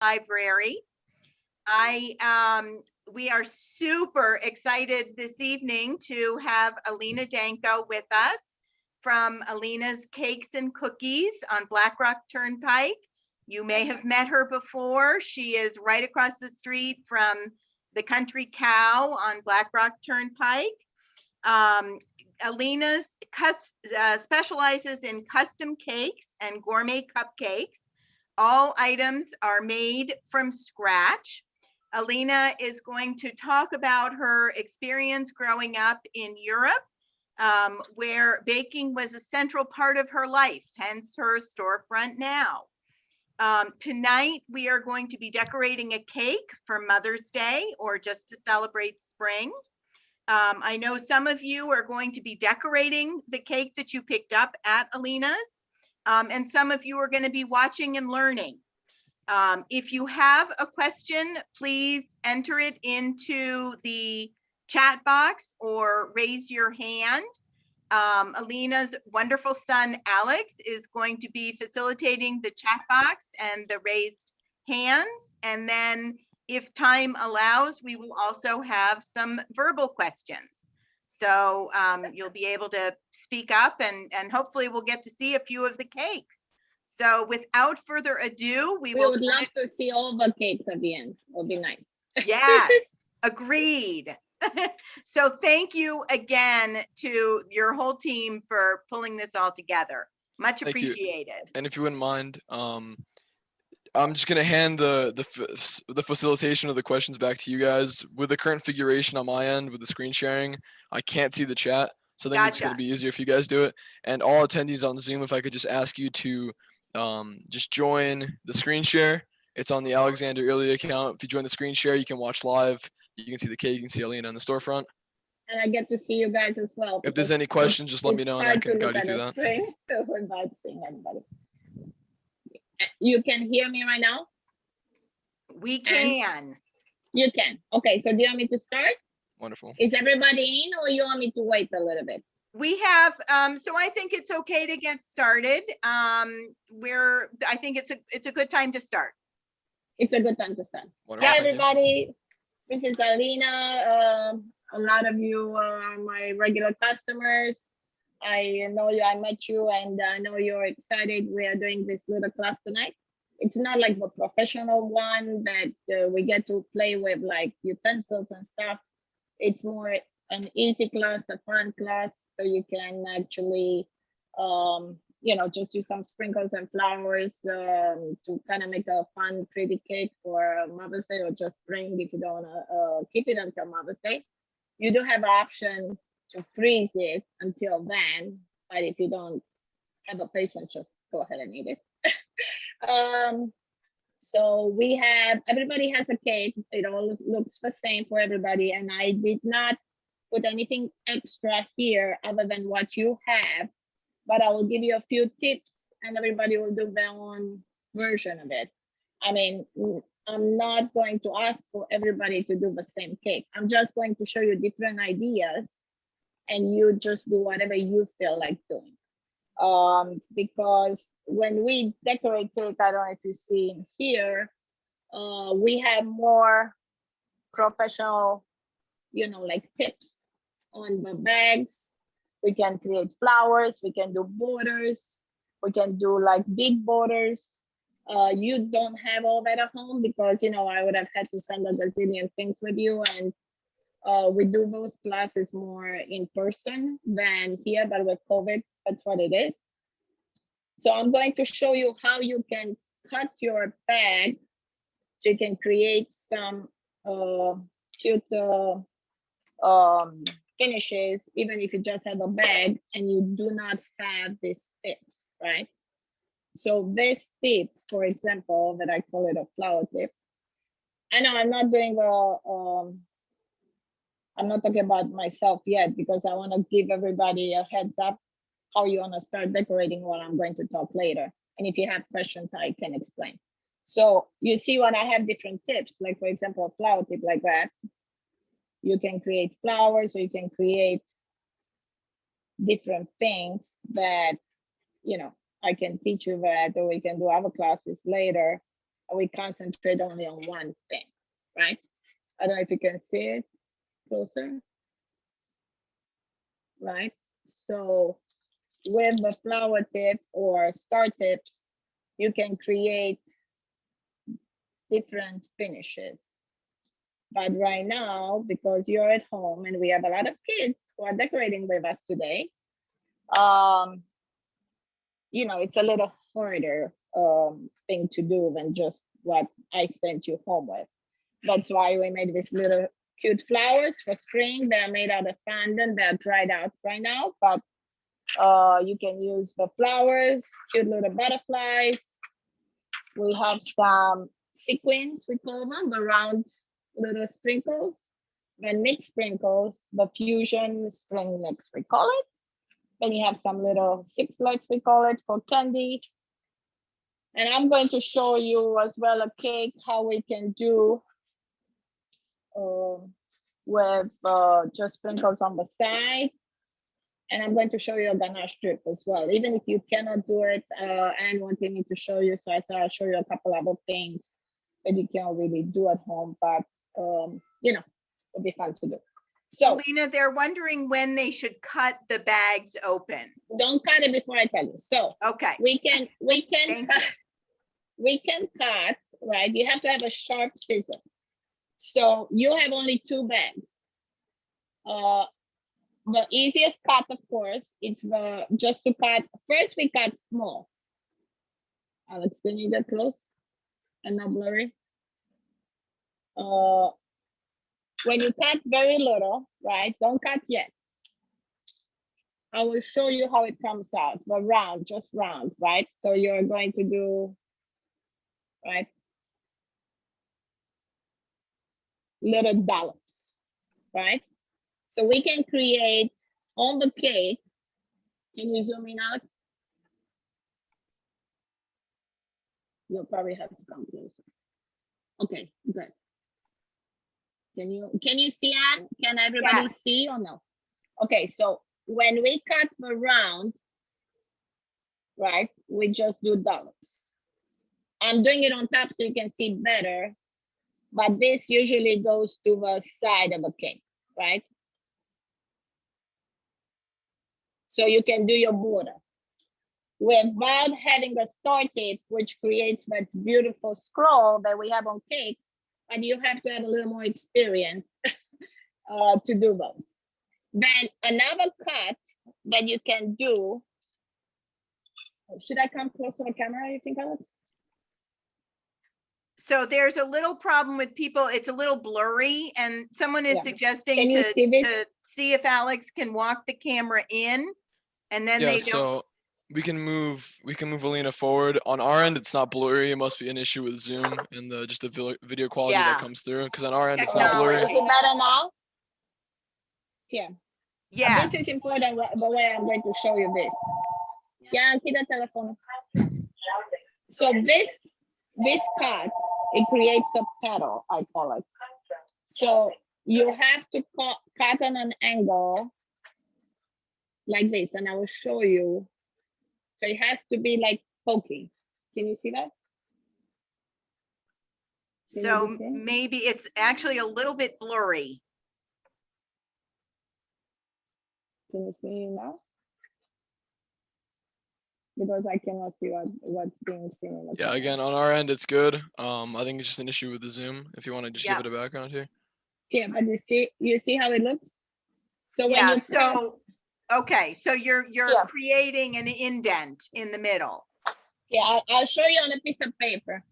Library. We are super excited this evening to have Alina Dancho with us from Alina's Cakes and Cookies on Black Rock Turnpike. You may have met her before. She is right across the street from the Country Cow on Black Rock Turnpike. Alina specializes in custom cakes and gourmet cupcakes. All items are made from scratch. Alina is going to talk about her experience growing up in Europe, where baking was a central part of her life, hence her storefront now. Tonight, we are going to be decorating a cake for Mother's Day or just to celebrate spring. I know some of you are going to be decorating the cake that you picked up at Alina's, and some of you are going to be watching and learning. If you have a question, please enter it into the chat box or raise your hand. Alina's wonderful son, Alex, is going to be facilitating the chat box and the raised hands. And then if time allows, we will also have some verbal questions. So you'll be able to speak up and hopefully we'll get to see a few of the cakes. So without further ado, we would love to see all the cakes at the end. It would be nice. Yes, agreed. So thank you again to your whole team for pulling this all together. Much appreciated. And if you wouldn't mind, I'm just gonna hand the facilitation of the questions back to you guys. With the current configuration on my end with the screen sharing, I can't see the chat, so I think it's gonna be easier if you guys do it. And all attendees on Zoom, if I could just ask you to just join the screen share. It's on the Alexander Ilya account. If you join the screen share, you can watch live. You can see the cake. You can see Alina in the storefront. And I get to see you guys as well. If there's any questions, just let me know and I can guide you through that. Without seeing everybody. You can hear me right now? We can. You can. Okay, so do you want me to start? Wonderful. Is everybody in or you want me to wait a little bit? We have, so I think it's okay to get started. I think it's a good time to start. It's a good time to start. Wonderful. Hi, everybody. This is Alina. A lot of you are my regular customers. I know you, I met you, and I know you're excited. We are doing this little class tonight. It's not like the professional one that we get to play with like utensils and stuff. It's more an easy class, a fun class, so you can actually, just use some sprinkles and flowers to kind of make a fun, pretty cake for Mother's Day, or just bring if you don't want to keep it until Mother's Day. You do have an option to freeze it until then, but if you don't have a patience, just go ahead and eat it. So we have, everybody has a cake. It all looks the same for everybody, and I did not put anything extra here other than what you have, but I will give you a few tips and everybody will do their own version of it. I mean, I'm not going to ask for everybody to do the same cake. I'm just going to show you different ideas and you just do whatever you feel like doing. Because when we decorate cake, I don't know if you see in here, we have more professional, like tips on the bags. We can create flowers, we can do borders, we can do like big borders. You don't have all that at home because, I would have had to send a gazillion things with you, and we do those classes more in person than here, but with COVID, that's what it is. So I'm going to show you how you can cut your bag so you can create some cute finishes, even if you just have a bag and you do not have these tips, right? So this tip, for example, that I call it a flower tip. I know I'm not doing I'm not talking about myself yet because I want to give everybody a heads up how you want to start decorating what I'm going to talk later. And if you have questions, I can explain. So you see when I have different tips, like for example, a flower tip like that, you can create flowers or you can create different things that, I can teach you that, or we can do other classes later. We concentrate only on one thing, right? I don't know if you can see it closer, right? So with the flower tip or star tips, you can create different finishes. But right now, because you're at home and we have a lot of kids who are decorating with us today, you know, it's a little harder thing to do than just what I sent you home with. That's why we made these little cute flowers for spring. They're made out of fondant. They're dried out right now, but you can use the flowers, cute little butterflies. We have some sequins, we call them, the round little sprinkles. Then mixed sprinkles, the fusion spring mix, we call it. Then you have some little sixlets, we call it, for candy. And I'm going to show you as well a cake, how we can do with just sprinkles on the side. And I'm going to show you a ganache strip as well. Even if you cannot do it, and wanted me to show you, so I said I'll show you a couple other things that you can't really do at home, but you know, it'll be fun to do. So Alina, they're wondering when they should cut the bags open. don't cut it before I tell you. So Okay, we can Thank cut, we can cut, right? You have to have a sharp scissor. So you have only 2 bags. The easiest cut, of course, it's just to cut. First, we cut small. Alex, can you get close and not blurry? When you cut very little, right? Don't cut yet. I will show you how it comes out. The round, just round, right? So you're going to do, right? Little dollops, right? So we can create on the cake. Can you zoom in, Alex? You'll probably have to come closer. Okay, good. Can you see, Anne? Can everybody Yes. see or no? Okay, so when we cut the round, right, we just do dollops. I'm doing it on top so you can see better, but this usually goes to the side of the cake, right? So you can do your border without having the star tip, which creates that beautiful scroll that we have on cakes, and you have to have a little more experience to do those. Then another cut that you can do, should I come close to the camera, you think, Alex? so there's a little problem with people. It's a little blurry, and someone is Yeah. suggesting Can you to see this? to see if Alex can walk the camera in, and then Yeah, they don't. so we can move Alina forward. On our end, it's not blurry. It must be an issue with Zoom and just the video quality Yeah. that comes through. Because on our end, it's not Technology. blurry. Is it better now? Yeah. Yes. This is important, the way I'm going to show you this. Yeah, keep the telephone. So this cut, it creates a petal, I call it. So you have to cut on an angle like this, and I will show you. So it has to be like poking. Can you see that? Can you So see it? maybe it's actually a little bit blurry. Can you see it now? Because I cannot see what's being seen in the Yeah, camera. again, on our end, it's good. I think it's just an issue with the Zoom. If you want to just Yeah. give it a background here. Yeah, but you see how it looks? So when Yeah, you cut, so, okay, so you're Yeah. creating an indent in the middle. yeah, I'll show you on a piece of paper.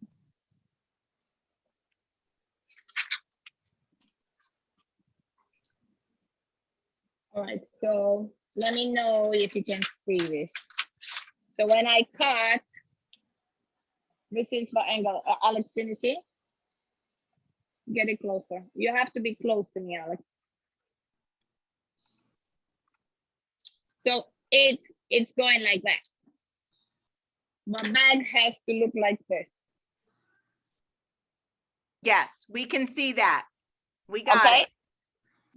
All right, so let me know if you can see this. So when I cut, this is the angle. Alex, can you see? Get it closer. You have to be close to me, Alex. So it's going like that. The bag has to look like this. Yes, we can see that. We got Okay. it.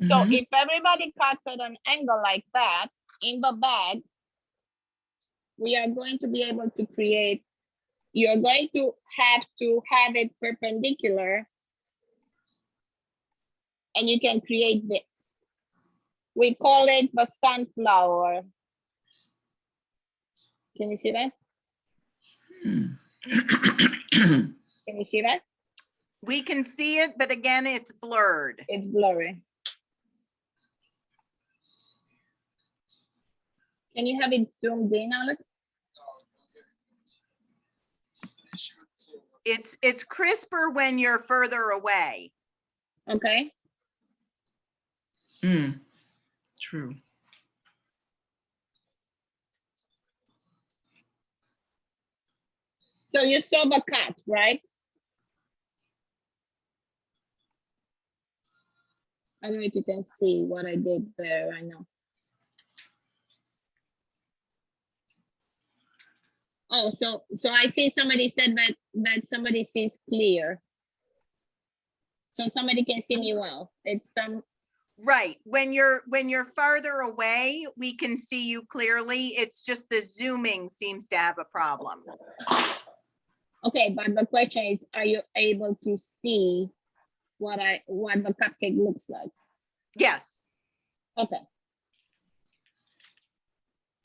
So if everybody cuts at an angle like that in the bag, we are going to be able to create you're going to have it perpendicular, and you can create this. We call it the sunflower. Can you see that? Can you see that? We can see it, but again, it's blurred. It's blurry. Can you have it zoomed in, Alex? It's crisper when you're further away. Okay. True. So you saw the cut, right? I don't know if you can see what I did there. I know. Oh, so I see somebody said that somebody sees clear. So somebody can see me well. It's some. Right. When you're farther away, we can see you clearly. It's just the zooming seems to have a problem. Okay, but the question is, are you able to see what the cupcake looks like? Yes. Okay.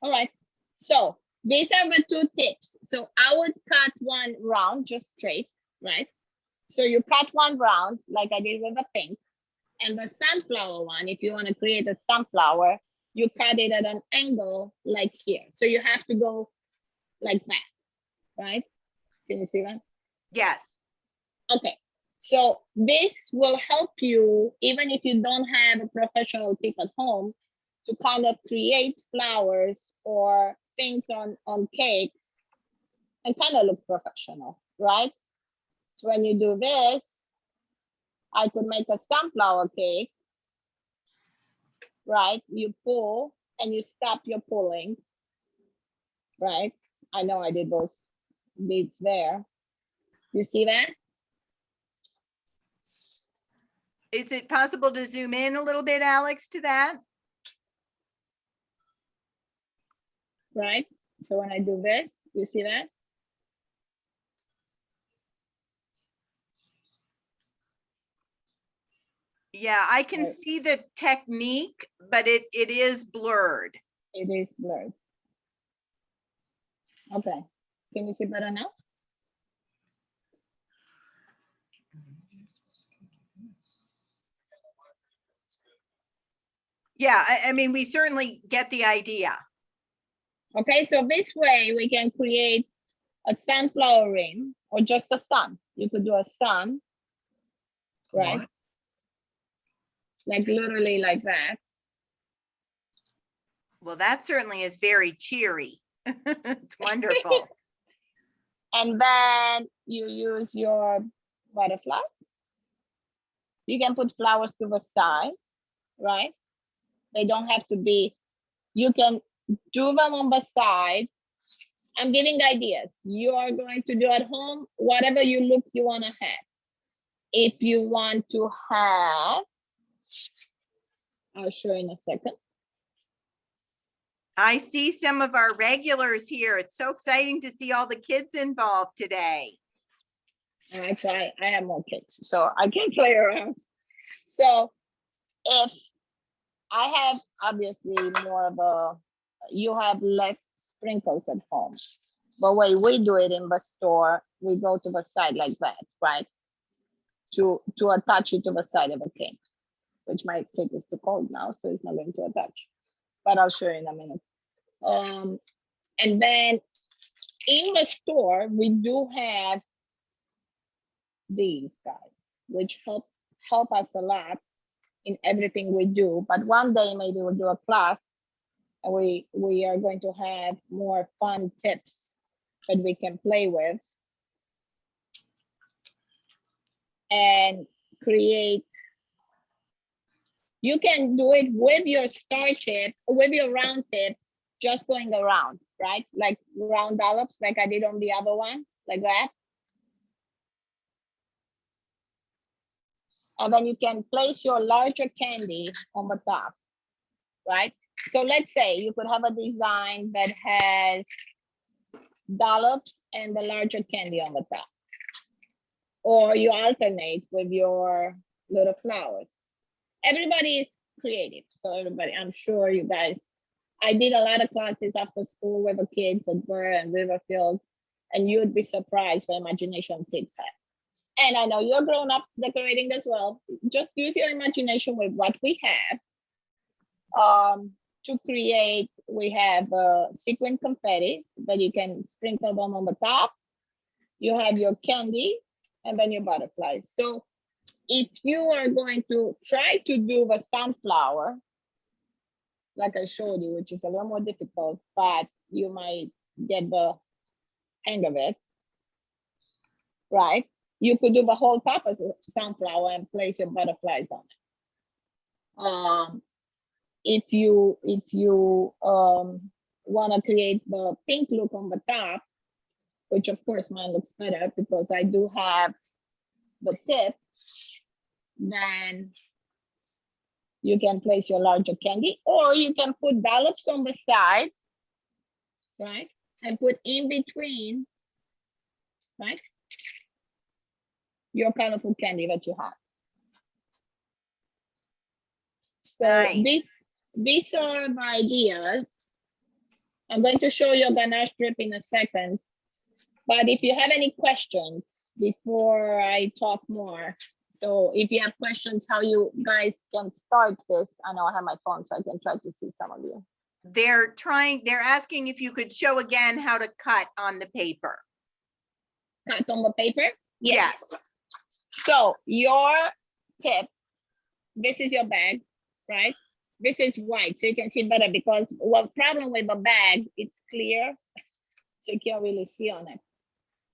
All right. So these are the two tips. So I would cut one round, just straight, right? So you cut one round like I did with the pink, and the sunflower one, if you want to create a sunflower, you cut it at an angle like here. So you have to go like that, right? Can you see that? Yes. Okay. So this will help you, even if you don't have a professional tip at home, to kind of create flowers or things on cakes and kind of look professional, right? So when you do this, I could make a sunflower cake, right? You pull and you stop your pulling, right? I know I did those beads there. You see that? Is it possible to zoom in a little bit, Alex, to that? Right? So when I do this, you see that? Yeah, I can Right. see the technique, but it is blurred. It is blurred. Okay. Can you see better now? Yeah, I mean, we certainly get the idea. Okay, so this way we can create a sunflower ring or just a sun. You could do a sun, right? What? Like literally like that. Well, that certainly is very cheery. It's wonderful. And then you use your butterflies. You can put flowers to the side, right? They don't have to be, you can do them on the side. I'm giving ideas. You are going to do at home, whatever you want to have. If you want to have, I'll show you in a second. I see some of our regulars here. It's so exciting to see all the kids involved today. All right, so I have more kids, so I can play around. So if I have obviously more of a, you have less sprinkles at home. But way we do it in the store, we go to the side like that, right? To attach it to the side of a cake, which my cake is too cold now, so it's not going to attach. But I'll show you in a minute. And then in the store, we do have these guys, which help us a lot in everything we do. But one day maybe we'll do a class and we are going to have more fun tips that we can play with and create. You can do it with your star tip, with your round tip, just going around, right? Like round dollops, like I did on the other one, like that. And then you can place your larger candy on the top, right? So let's say you could have a design that has dollops and the larger candy on the top. Or you alternate with your little flowers. Everybody is creative. So everybody, I'm sure you guys, I did a lot of classes after school with the kids at Burr and Riverfield, and you'd be surprised what imagination kids have. And I know you're grown-ups decorating as well. Just use your imagination with what we have. To create, we have sequin confetti that you can sprinkle them on the top. You have your candy and then your butterflies. So if you are going to try to do the sunflower, like I showed you, which is a little more difficult, but you might get the hang of it, right? You could do the whole top as a sunflower and place your butterflies on it. If you want to create the pink look on the top, which of course mine looks better because I do have the tip, then you can place your larger candy, or you can put dollops on the side, right? And put in between, right? Your colorful candy that you have. So Nice. these are the ideas. I'm going to show you a ganache strip in a second. But if you have any questions before I talk more, so if you have questions how you guys can start this, I know I have my phone so I can try to see some of you. They're asking if you could show again how to cut on the paper. Cut on the paper? Yes. So your tip, this is your bag, right? This is white, so you can see better because what problem with the bag, it's clear, so you can't really see on it.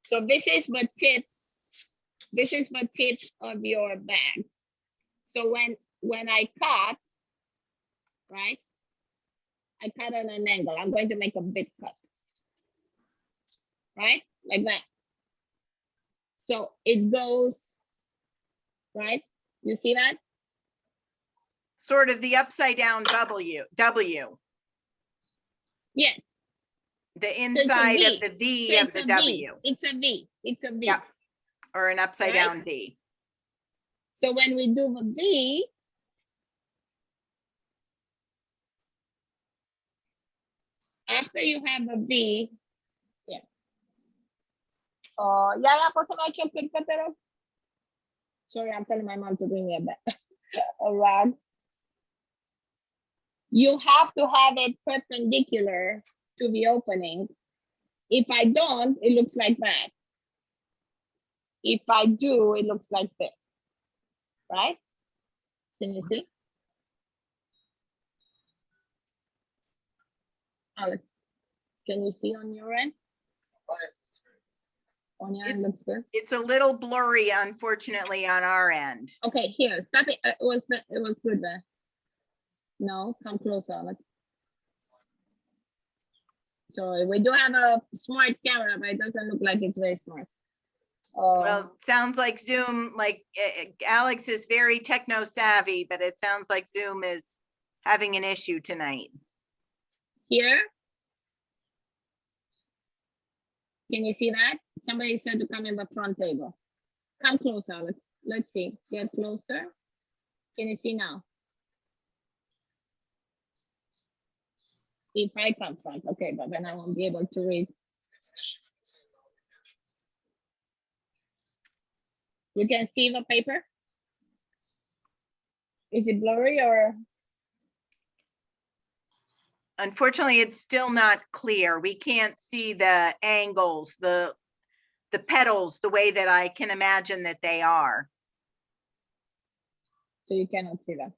So this is the tip. This is the tip of your bag. So when I cut, right? I cut at an angle. I'm going to make a big cut, right? Like that. So it goes, right? You see that? Sort of the upside down W. Yes. The inside of the V So of the W. It's a V. It's a V. Yep. Or an upside Right? down V. So when we do the V, after you have a V, yeah. Yaya, po sa mga chocolate ka pero? Sorry, I'm telling my mom to bring me a rag. You have to have it perpendicular to the opening. If I don't, it looks like that. If I do, it looks like this, right? Can you see? Alex, can you see on your end? On your end looks good. It's a little blurry, unfortunately, on our end. Okay, here, stop it. It was good there. No, come closer, Alex. So we do have a smart camera, but it doesn't look like it's very smart. Well, sounds like Zoom, like Alex is very techno savvy, but it sounds like Zoom is having an issue tonight. Here. Can you see that? Somebody said to come in the front table. Come closer, Alex. Let's see. Get closer. Can you see now? If I come front, okay, but then I won't be able to read. You can see the paper? Is it blurry or? Unfortunately, it's still not clear. We can't see the angles, the petals, the way that I can imagine that they are. So you cannot see that?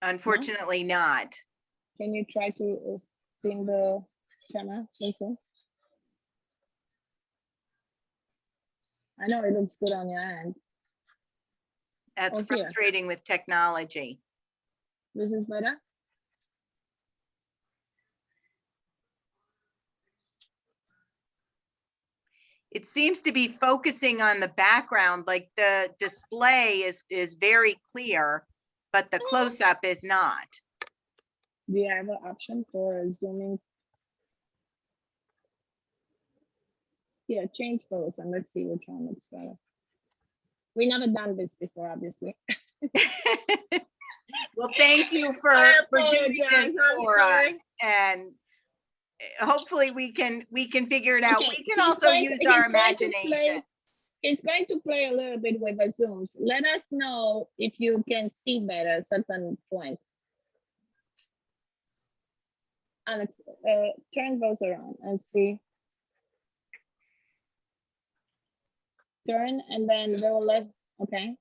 Unfortunately not. Can you try to spin the camera? Also? I know it looks good on your end. That's Oh, here. frustrating with technology. This is better? It seems to be focusing on the background, like the display is very clear, but the close-up is not. Do you have an option for zooming Here, change those and let's see which one looks better. We never done this before, obviously. Well, thank you for doing this for us, and hopefully we can figure it out. Okay, We can also use our imagination. He's going to play a little bit with the zooms. Let us know if you can see better at a certain point. Alex, turn those around and see. Turn and then go left. Okay.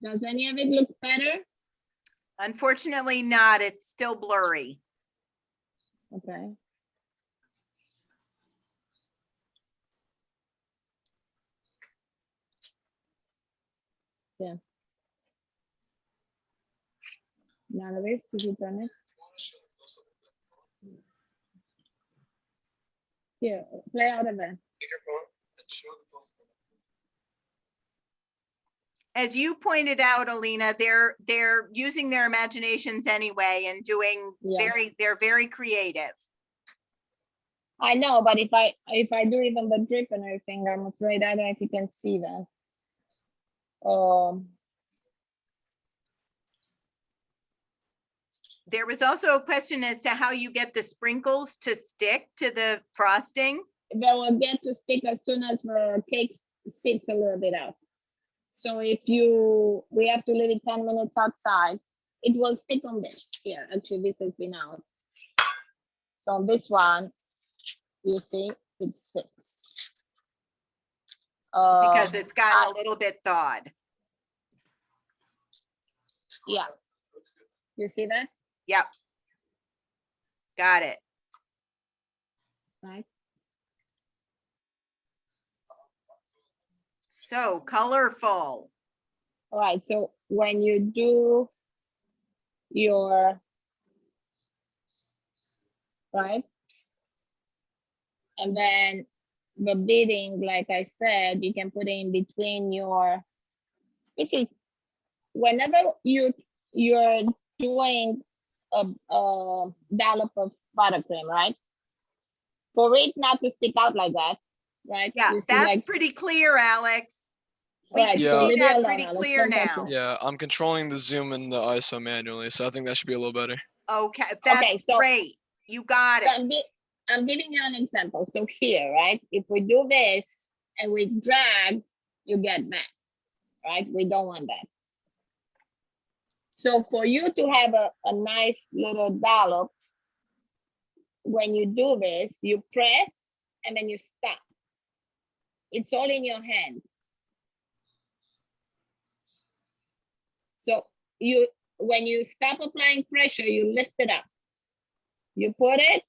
Does any of it look better? Unfortunately not, it's still blurry. Okay. Yeah. None of this, if you turn it. Here, play out of it. Take your phone and show the post. As you pointed out, Alina, they're using their imaginations anyway and doing they're very creative. I know, but if I do even the drip and everything, I'm afraid I don't know if you can see that. There was also a question as to how you get the sprinkles to stick to the frosting. They will get to stick as soon as the cake sits a little bit out. So if we have to leave it 10 minutes outside, it will stick on this here. Actually, this has been out. So on this one, you see, it sticks. Because it's gotten a little bit thawed. Yeah. You see that? Yep. Got it. Right. So colorful. All right, so when you do your, right, and then the beading, like I said, you can put it in between your, this is, whenever you're doing a dollop of buttercream, right? For it not to stick out like that, right? Yeah, You see, that's like, pretty clear, Alex. We right, can Yeah. so see leave it that alone, pretty Alex, clear don't touch now. it. Yeah, I'm controlling the zoom and the ISO manually, so I think that should be a little better. Okay, that's so- great. You got So it. I'm giving you an example. So here, right, if we do this and we drag, you get that, right? We don't want that. So for you to have a nice little dollop, when you do this, you press and then you stop. It's all in your hand. So when you stop applying pressure, you lift it up. You put it,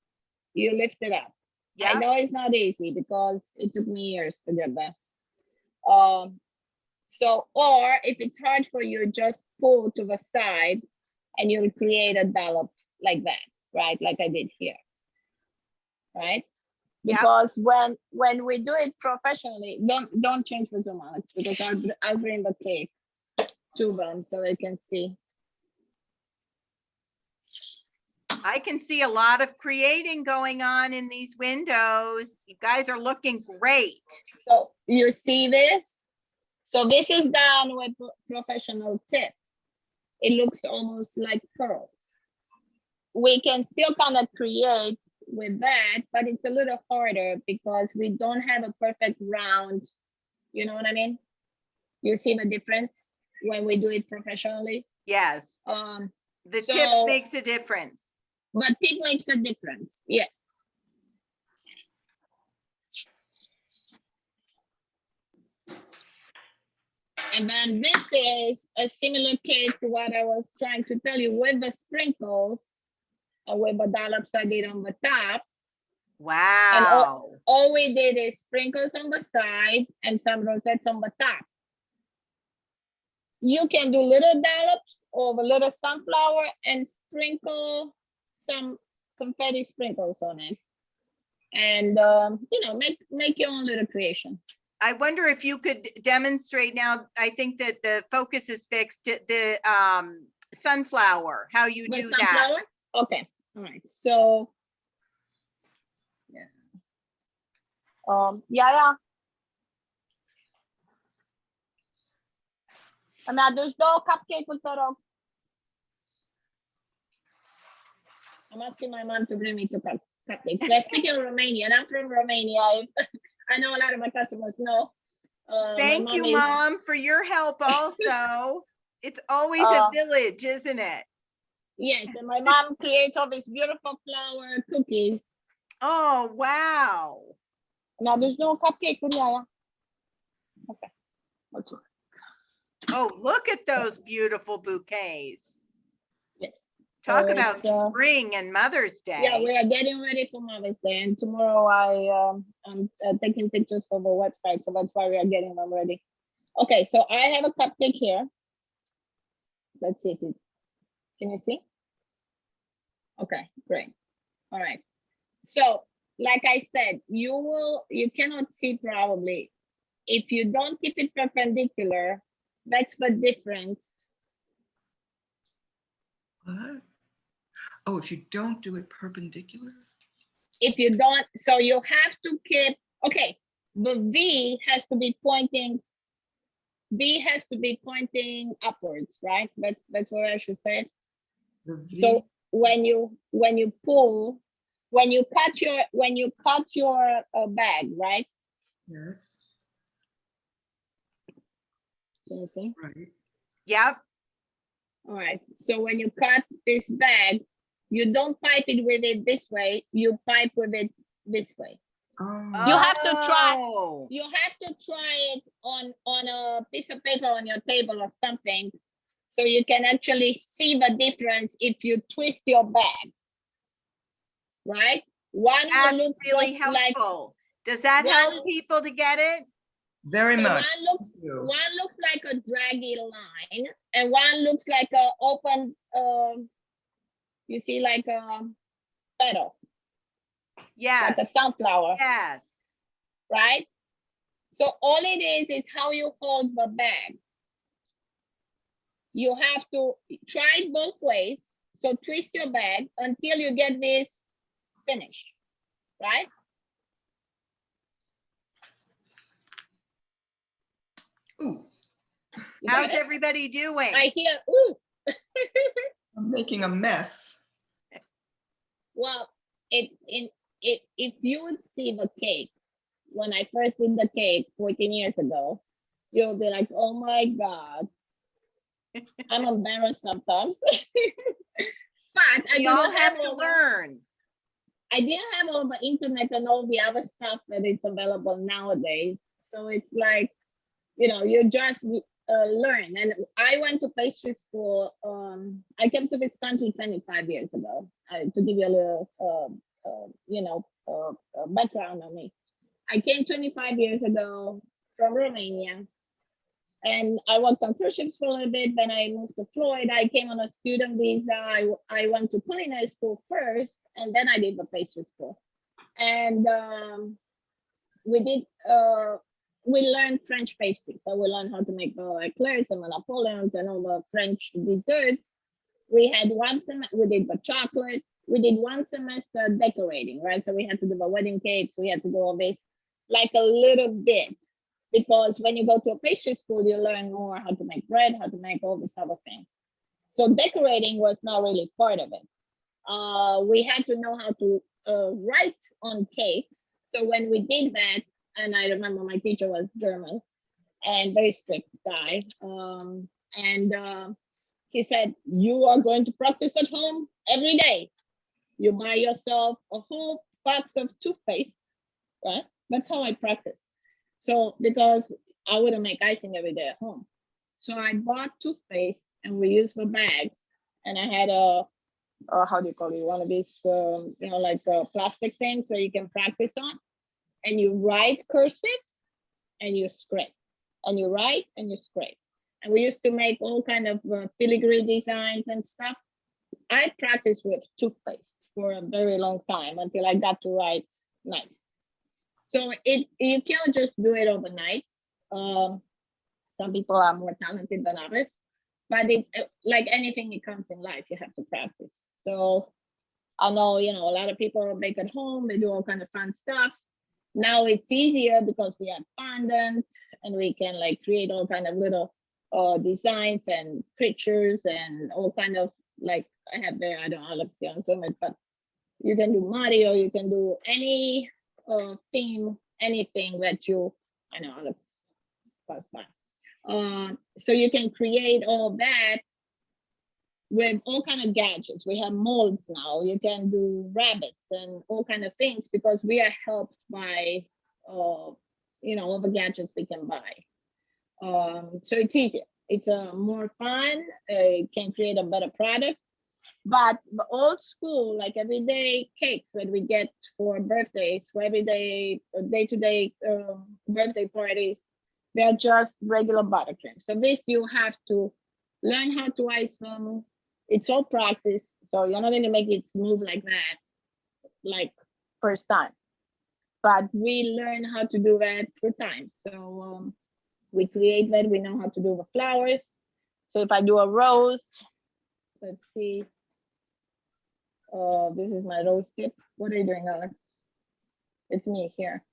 you lift it up. Yeah. I know it's not easy because it took me years to get that. So, or if it's hard for you, just pull to the side and you'll create a dollop like that, right? Like I did here, right? Yep. Because when we do it professionally, don't change the zoom, Alex, because I'll bring the cake to them so they can see. I can see a lot of creating going on in these windows. You guys are looking great. So you see this? So this is done with professional tip. It looks almost like pearls. We can still kind of create with that, but it's a little harder because we don't have a perfect round. You know what I mean? You see the difference when we do it professionally? Yes. The tip makes a difference. But tip makes a difference, yes. And then this is a similar cake to what I was trying to tell you with the sprinkles and with the dollops I did on the top. Wow. And all we did is sprinkles on the side and some rosettes on the top. You can do little dollops or a little sunflower and sprinkle some confetti sprinkles on it. And, you know, make your own little creation. I wonder if you could demonstrate now. I think that the focus is fixed. sunflower, how you With do that. sunflower? Okay, all right, so. Yeah. Yeah. There's no cupcake with turtle. I'm asking my mom to bring me to cupcakes. But speaking of Romania, and I'm from Romania, I know a lot of my customers know. Thank you, Mom, for your help also. It's always a village, isn't it? Yes, and my mom creates all these beautiful flour cookies. Oh, wow. Now there's no cupcake with Yaya. Okay. Oh, look at those beautiful bouquets. Yes. Talk about spring and Mother's Day. Yeah, we are getting ready for Mother's Day, and tomorrow I'm taking pictures for the website, so that's why we are getting them ready. Okay, so I have a cupcake here. Let's see if it, can you see? Okay, great. All right. So, like I said, you cannot see probably. If you don't keep it perpendicular, that's the difference. What? Oh, if you don't do it perpendicular? If you don't, so you have to keep, okay, the V has to be pointing upwards, right? That's what I should say. The V? So when you pull, when you cut your bag, right? Yes. Can you see? Right. Yep. All right. So when you cut this bag, you don't pipe it with it this way. You pipe with it this way. Oh. You have to try. Oh. You have to try it on a piece of paper on your table or something, so you can actually see the difference if you twist your bag. Right? One That's will look really just like. helpful. Does that help people to get it? Very So much. one looks like a draggy line, and one looks like a open. You see, like a petal. Yes. Like a sunflower. Yes. Right? So all it is how you hold the bag. You have to try it both ways. So twist your bag until you get this finished, right? Ooh. How's everybody doing? I hear, ooh. I'm making a mess. Well, if you would see the cakes, when I first did the cake 14 years ago, you'll be like, oh my God. I'm embarrassed sometimes. But we all have to learn. I didn't have all the internet and all the other stuff that is available nowadays. So it's like, you just learn. And I went to pastry school. I came to this country 25 years ago. To give you a little, background on me. I came 25 years ago from Romania. And I worked on cruise ships for a little bit. Then I moved to Florida. I came on a student visa. I went to culinary school first, and then I did the pastry school. And we learned French pastry. So we learned how to make the eclairs and Napoleons and all the French desserts. We had we did the chocolates. We did one semester decorating, right? So we had to do the wedding cakes. We had to do all this, like a little bit. Because when you go to a pastry school, you learn more how to make bread, how to make all these other things. So decorating was not really part of it. We had to know how to write on cakes. So when we did that, and I remember my teacher was German and very strict guy. He said, you are going to practice at home every day. You buy yourself a whole box of toothpaste, right? That's how I practice. So because I wouldn't make icing every day at home. So I bought toothpaste and we used the bags. And I had how do you call it? One of these, like plastic things so you can practice on. And you write cursive and you scrape. And you write and you scrape. And we used to make all kind of filigree designs and stuff. I practiced with toothpaste for a very long time until I got to write nice. So you can't just do it overnight. Some people are more talented than others. but it like anything, it comes in life, you have to practice. So I know, you know, a lot of people bake at home, they do all kind of fun stuff. Now it's easier because we have fondant and we can like create all kind of little designs and pictures and all kind of, like I have there, I don't know, let's see on Zoom it, but you can do Mario, you can do any theme, anything that you, I know, let's pass by. So you can create all that with all kind of gadgets. We have molds now. You can do rabbits and all kind of things because we are helped by, you know, all the gadgets we can buy. So it's easier. It's more fun. It can create a better product. But the old school, like everyday cakes that we get for birthdays, for everyday, day-to-day birthday parties, they're just regular buttercream. So this, you have to learn how to ice them. It's all practice. So you're not going to make it smooth like that, like first time. But we learn how to do that through time. So we create that. We know how to do the flowers. So if I do a rose, let's see. This is my rose tip. What are you doing, Alex? It's me here.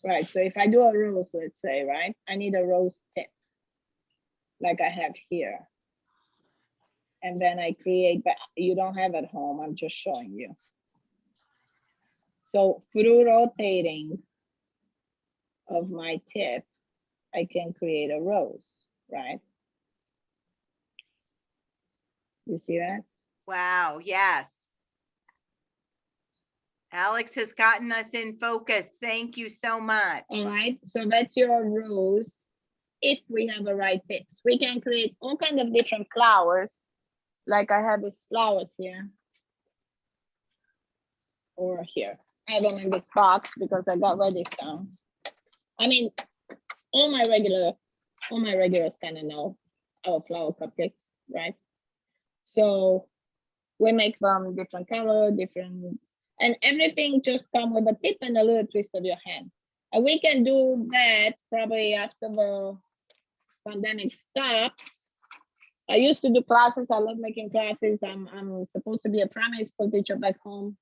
Right, so if I do a rose, let's say, right? I need a rose tip, like I have here. And then I create, but you don't have at home, I'm just showing you. So through rotating of my tip, I can create a rose, right? You see that? Wow, yes. Alex has gotten us in focus. Thank you so much. All right, so that's your rose. If we have the right tips, we can create all kinds of different flowers. Like I have these flowers here. Or here. I have them in this box because I got ready some. I mean, all my regulars kind of know our flower cupcakes, right? So we make them different color, different, and everything just come with a tip and a little twist of your hand. And we can do that probably after the pandemic stops. I used to do classes. I love making classes. I'm supposed to be a primary school teacher back home.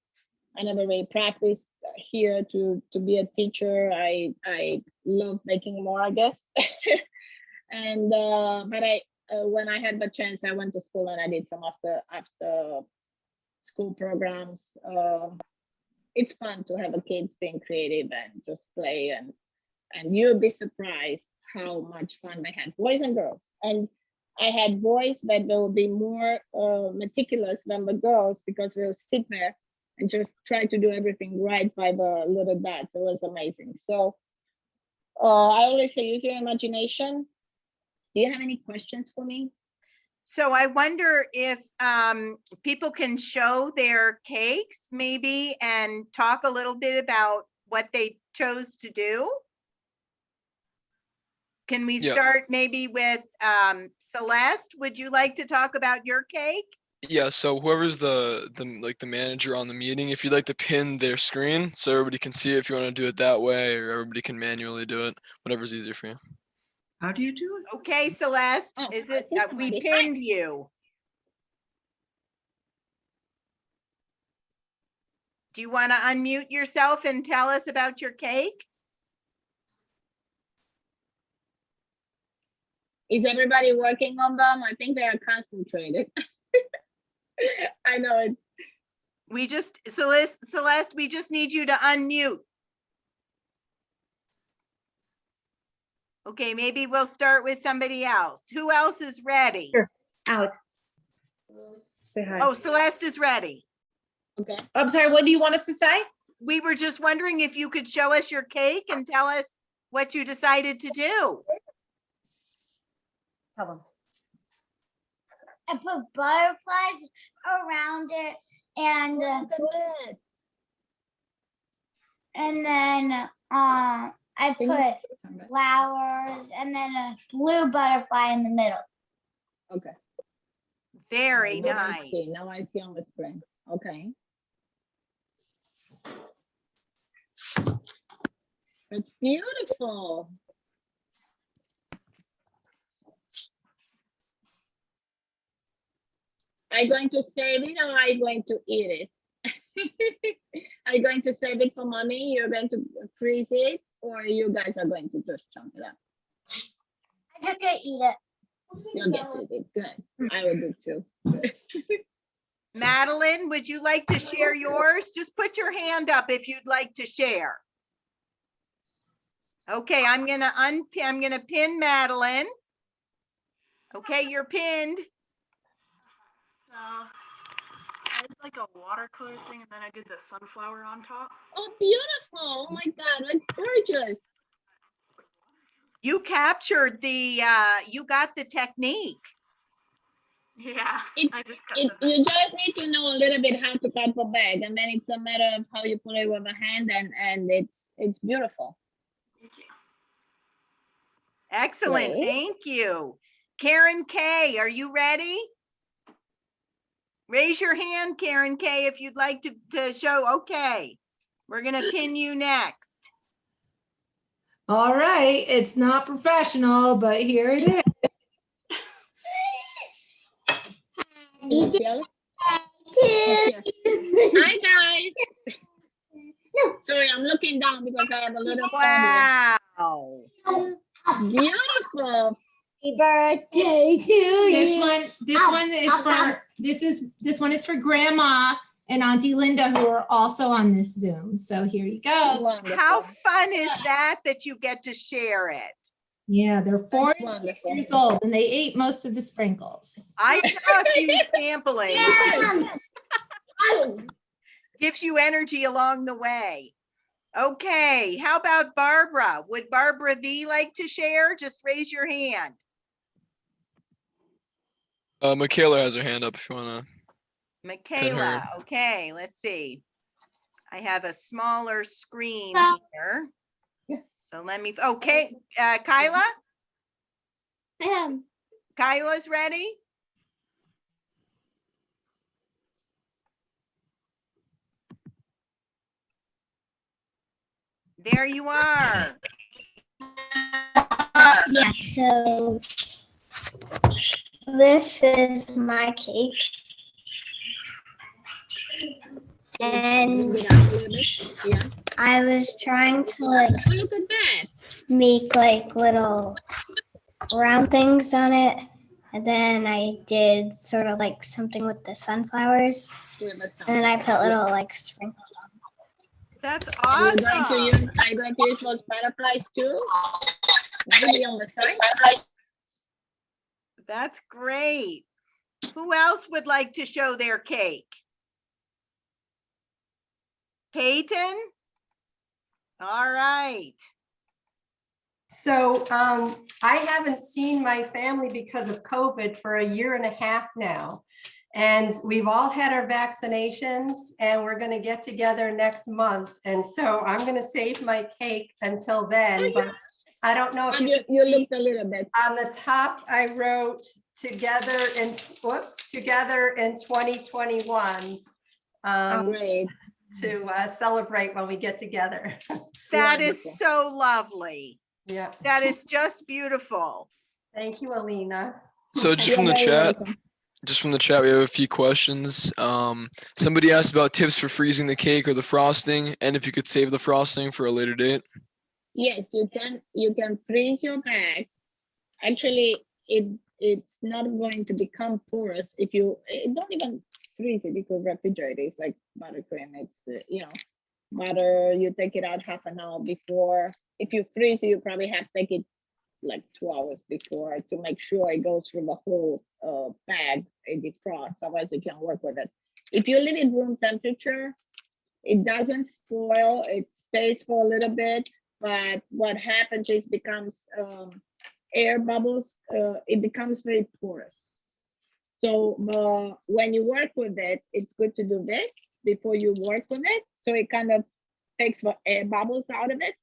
I never really practiced here to be a teacher. I love making more, I guess. And but when I had the chance, I went to school and I did some after school programs. It's fun to have the kids being creative and just play, and you'll be surprised how much fun they had, boys and girls. And I had boys, but they will be more meticulous than the girls because they'll sit there and just try to do everything right by the little dots. It was amazing. So I always say, use your imagination. Do you have any questions for me? So I wonder if people can show their cakes maybe and talk a little bit about what they chose to do. Can we Yeah. start maybe with Celeste? Would you like to talk about your cake? Yeah, so whoever's the manager on the meeting, if you'd like to pin their screen so everybody can see it, if you want to do it that way, or everybody can manually do it, whatever's easier for you. How do you do it? Okay, Celeste, Oh, is I it, see we somebody. pinned you. Do you want to unmute yourself and tell us about your cake? Is everybody working on them? I think they are concentrated. I know it. We just, Celeste, we just need you to unmute. Okay, maybe we'll start with somebody else. Who else is ready? Sure. Alex. Say hi. Oh, Celeste is ready. Okay. I'm sorry, what do you want us to say? We were just wondering if you could show us your cake and tell us what you decided to do. Tell them. I put butterflies around it, and then I put flowers and then a blue butterfly in the middle. Okay. Very Now I nice. see. Now I see on the screen. Okay. That's beautiful. Are you going to save it or are you going to eat it? Are you going to save it for mommy? You're going to freeze it, or you guys are going to just chunk it up? I just gonna eat it. You'll get to eat it. Good. I would do too. Madeline, would you like to share yours? Just put your hand up if you'd like to share. Okay, I'm gonna pin Madeline. Okay, you're pinned. So I did like a watercolor thing, and then I did the sunflower on top. Oh, beautiful. Oh my God, that's gorgeous. You captured the, you got the technique. Yeah, It- I just cut It, them. you just need to know a little bit how to cut the bag, and then it's a matter of how you put it with a hand, and it's beautiful. Thank you. Excellent, Great. thank you. Karen K, are you ready? Raise your hand, Karen K, if you'd like to show. Okay, we're gonna pin you next. All right, it's not professional, but here it is. Nutella? Okay. Hi guys. Sorry, I'm looking down because I have a little phone Wow. here. Beautiful. Happy birthday to you. This one is for Grandma and Auntie Linda, who are also on this Zoom. So here you go. Wonderful. How fun is that you get to share it? Yeah, they're 4 and That's 6 wonderful. years old, and they ate most of the sprinkles. I saw a few sampling. Gives you energy along the way. Okay, how about Barbara? Would Barbara V like to share? Just raise your hand. Michaela has her hand up if you wanna. Michaela, okay, let's see. I have a smaller screen here. So let me, okay, Kyla? Kyla's ready? There you are. Yeah, so this is my cake. And Bring it up a little bit. Yeah. I was trying to like Oh, look at that. make like little round things on it. And then I did sort of like something with the sunflowers. With a sound. And then I put little like sprinkles on That's Are you going to awesome. use? Are you going to use those butterflies too? Maybe on the side. That's great. Who else would like to show their cake? Peyton? All right. So I haven't seen my family because of COVID for 1.5 years now. And we've all had our vaccinations and we're going to get together next month. And so I'm going to save my cake until then. But I don't know if you You looked a little bit. on the top, I wrote together in 2021 Great. to celebrate when we get together. That is Wonderful. so lovely. Yeah. That is just beautiful. Thank you, Alina. So just You're from the very chat, welcome. we have a few questions. Somebody asked about tips for freezing the cake or the frosting, and if you could save the frosting for a later date. Yes, you can freeze your bags. Actually, it's not going to become porous if you don't even freeze it. You could refrigerate it. It's like buttercream. It's butter. You take it out half an hour before. If you freeze it, you probably have to take it like 2 hours before to make sure it goes through the whole bag and defrost. Otherwise, you can't work with it. If you leave it room temperature, it doesn't spoil. It stays for a little bit. But what happens is becomes air bubbles. It becomes very porous. So when you work with it, it's good to do this before you work with it. So it kind of takes the air bubbles out of it,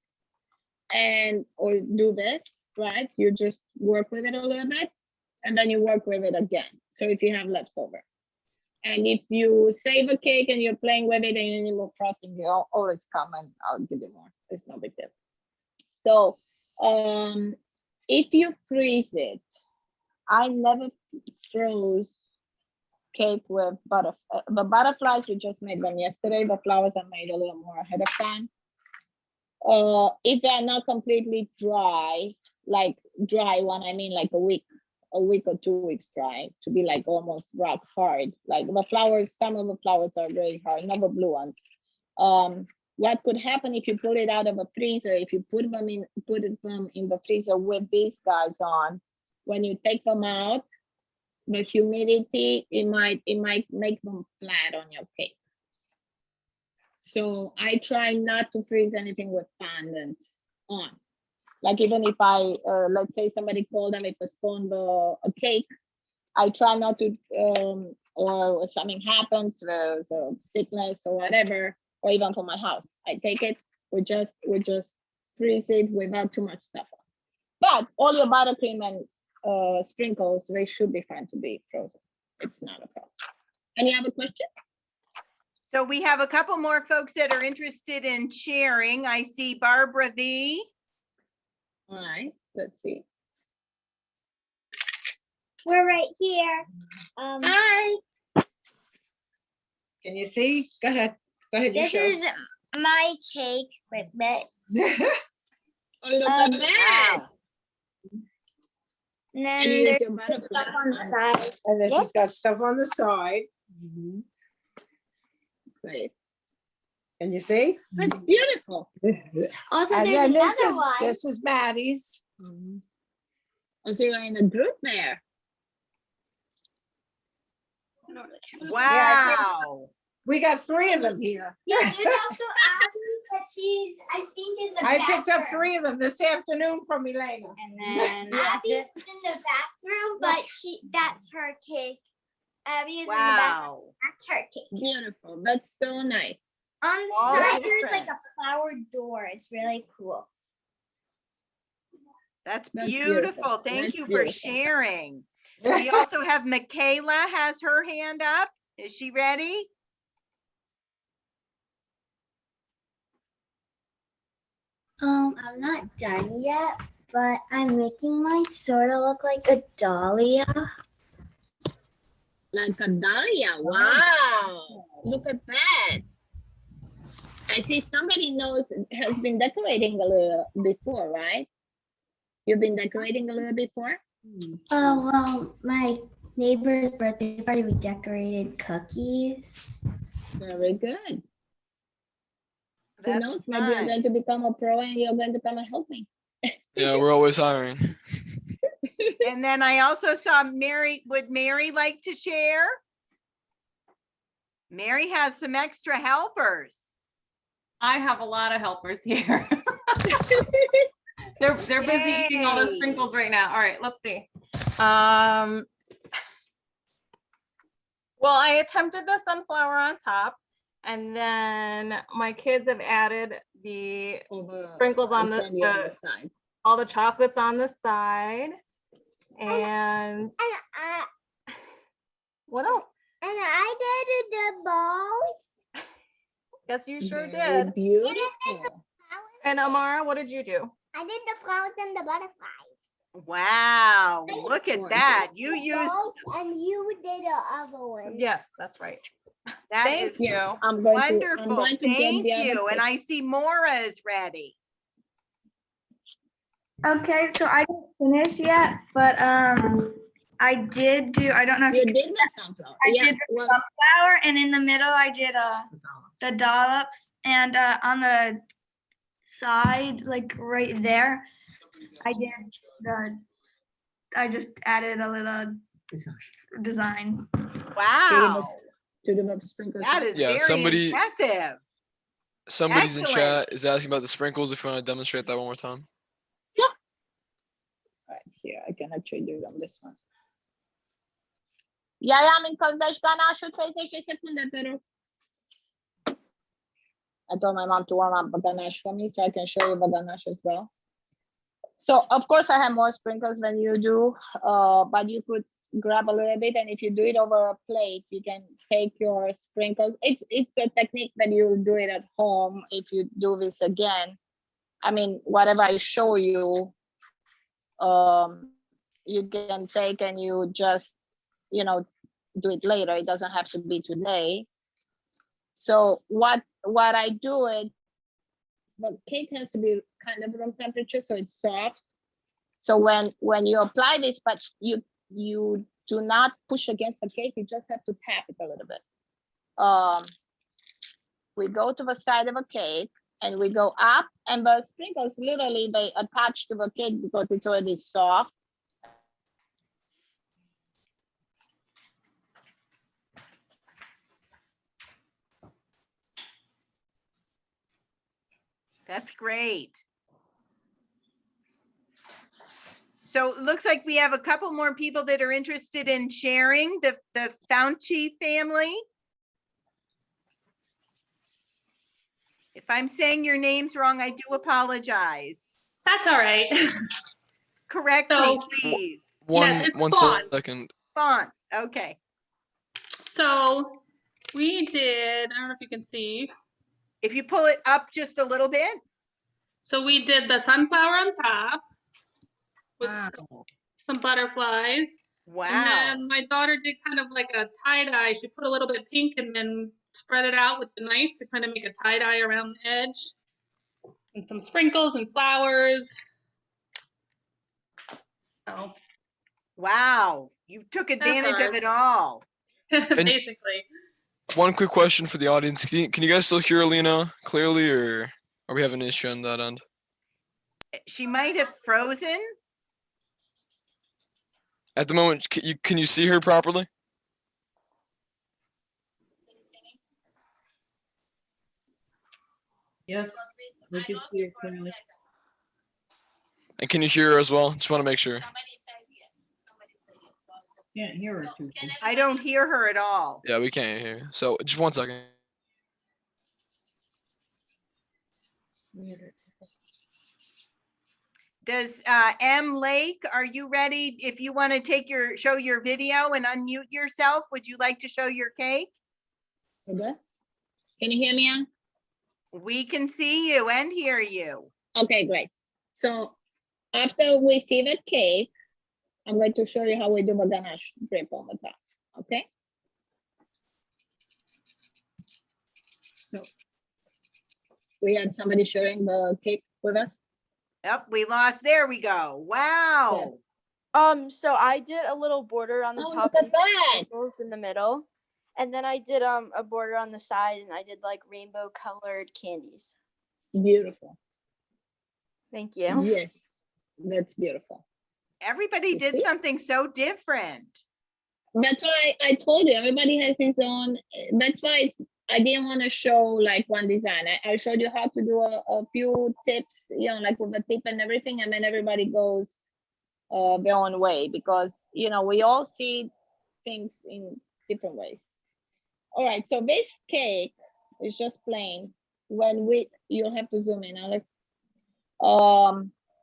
or do this, right? You just work with it a little bit, and then you work with it again. So if you have leftover. And if you save a cake and you're playing with it and you need more frosting, you always come and I'll give you more. It's no big deal. So if you freeze it, I never froze cake with the butterflies. We just made them yesterday. The flowers I made a little more ahead of time. If they are not completely dry, like dry one, I mean like a week or 2 weeks dry, to be like almost rock hard. Like the flowers, some of the flowers are very hard, not the blue ones. What could happen if you pull it out of a freezer, if you put them in the freezer with these guys on, when you take them out, the humidity, it might make them flat on your cake. So I try not to freeze anything with fondant on. Like even if I, let's say somebody called and they postponed a cake, I try not to, or something happens, there's a sickness or whatever, or even for my house, I take it, we just freeze it without too much stuff on. But all your buttercream and sprinkles, they should be fine to be frozen. It's not a problem. Any other questions? So we have a couple more folks that are interested in sharing. I see Barbara V. All right, let's see. We're right here. Hi. Can you see? Go ahead. Go ahead. This you show. is my cake with it. Oh, look at that. Wow. And And then you use there's your butterfly. stuff on the side. And then she's got stuff on the side. Great. Can you see? That's beautiful. Also, And there's then another one. this is Maddie's. Oh, so you're in a group there. Wow. We got 3 of them here. Yes, there's also Alice, but she's, I think, in the I bathroom. picked up 3 of them this afternoon from Elena. And then Abby's in the bathroom, but that's her cake. Abby is in the bathroom. Wow. That's her cake. Beautiful. That's so nice. On the All side, there's different. like a flower door. It's really cool. That's That's beautiful. beautiful. Thank That's you beautiful. for sharing. We also have Michaela has her hand up. Is she ready? I'm not done yet, but I'm making mine sort of look like a dahlia. Like a dahlia. Wow. Look at that. I see somebody has been decorating a little before, right? You've been decorating a little before? Oh, well, my neighbor's birthday party, we decorated cookies. Very good. Who That's knows? Maybe you're fun. going to become a pro and you're going to come and help me. Yeah, we're always hiring. And then I also saw Mary. Would Mary like to share? Mary has some extra helpers. I have a lot of helpers here. They're busy eating all the Yay. sprinkles right now. All right, let's see. Well, I attempted the sunflower on top, and then my kids have added the sprinkles on candy on the the side. all the chocolates on the side. And what else? And I did the balls. Yes, you sure Very did. beautiful. And Amara, what did you do? I did the flowers and the butterflies. Wow, look at that. You used, And you did the other one. Yes, that's right. that Thank is you. I'm going wonderful. to get Thank the other you. And pic- I see Maura is ready. Okay, so I didn't finish yet, but I did do, I don't know if You you can did my sunflower. I Yeah. did the Well, sunflower, and in the middle I did the dollops, and on the side, like right there, I just added a little design. Wow, to the sprinkles. that is Yeah, very somebody- impressive. Somebody's in Excellent. chat is asking about the sprinkles. If you want to demonstrate that one more time. Right here, I can actually do it on this one. Ja, minkozdeš ganašu 30 secunde, pero. I told my mom to warm up the ganache for me, so I can show you the ganache as well. So of course I have more sprinkles than you do, but you could grab a little bit, and if you do it over a plate, you can take your sprinkles. It's a technique that you'll do it at home if you do this again. I mean, whatever I show you, you can take and you just, do it later. It doesn't have to be today. So what I do it, the cake has to be kind of room temperature so it's soft. So when you apply this, but you do not push against the cake, you just have to tap it a little bit. We go to the side of a cake and we go up, and the sprinkles literally they attach to the cake because it's already soft. That's great. So it looks like we have a couple more people that are interested in sharing, the Fauci family. If I'm saying your names wrong, I do apologize. That's all right. Correct me, So- please. Yes, it's one fonts. second. Fonts, okay. So we did, I don't know if you can see. If you pull it up just a little bit. So we did the sunflower on top with Wow. some butterflies. Wow. And then my daughter did kind of like a tie-dye. She put a little bit pink and then spread it out with the knife to kind of make a tie-dye around the edge. And some sprinkles and flowers. So Wow, you took advantage of it ours. all. basically. One quick question for the audience. Can you guys still hear Alina clearly, or are we having an issue on that end? She might have frozen. At the moment, can you see her properly? Yes, we can see it clearly. And can you hear her as well? Just want to make sure. Can't hear her too. I don't hear her at all. Yeah, we can't hear you. So just 1 second. Does M Lake, are you ready? If you want to show your video and unmute yourself, would you like to show your cake? Okay. Can you hear me, Ann? We can see you and hear you. Okay, great. So after we see the cake, I'm going to show you how we do the ganache drip on the top, okay? So we had somebody sharing the cake with us. Yep, we lost, there we go. Wow. So I did a little border on the Oh, top look at and some that. sprinkles in the middle. And then I did a border on the side and I did like rainbow colored candies. Beautiful. Thank you. Yes, that's beautiful. Everybody You did see? something so different. That's why I told you, everybody has his own. That's why I didn't want to show like one design. I showed you how to do a few tips, like with the tip and everything, and then everybody goes their own way because, we all see things in different ways. All right, so this cake is just plain. You'll have to zoom in, Alex.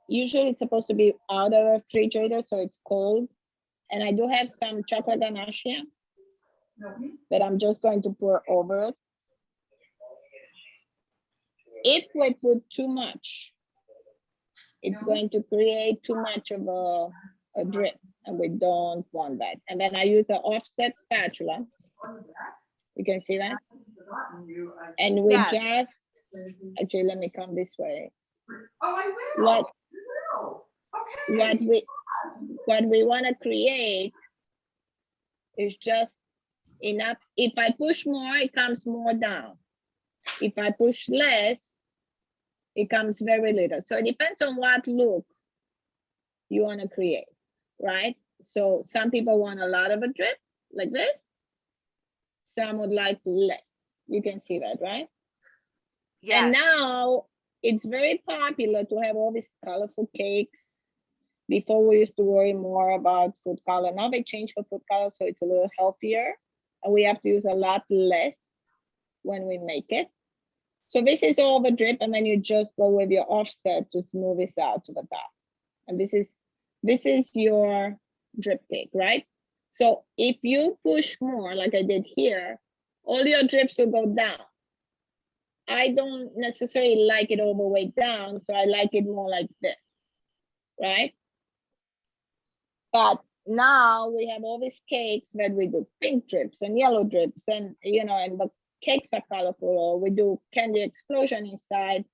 Usually it's supposed to be out of the refrigerator, so it's cold. And I do have some chocolate ganache here that I'm just going to pour over it. If we put too much, it's going to create too much of a drip, and we don't want that. And then I use an offset spatula. You can see that? And we just, actually, let me come this way. Oh, I will. Okay. What we want to create is just enough. If I push more, it comes more down. If I push less, it comes very little. So it depends on what look you want to create, right? So some people want a lot of a drip like this. Some would like less. You can see that, right? Yes. And now it's very popular to have all these colorful cakes. Before we used to worry more about food color. Now they change for food color, so it's a little healthier. And we have to use a lot less when we make it. So this is all the drip, and then you just go with your offset to smooth this out to the top. And this is your drip cake, right? So if you push more, like I did here, all your drips will go down. I don't necessarily like it all the way down, so I like it more like this, right? But now we have all these cakes that we do pink drips and yellow drips, and and the cakes are colorful, or we do candy explosion inside.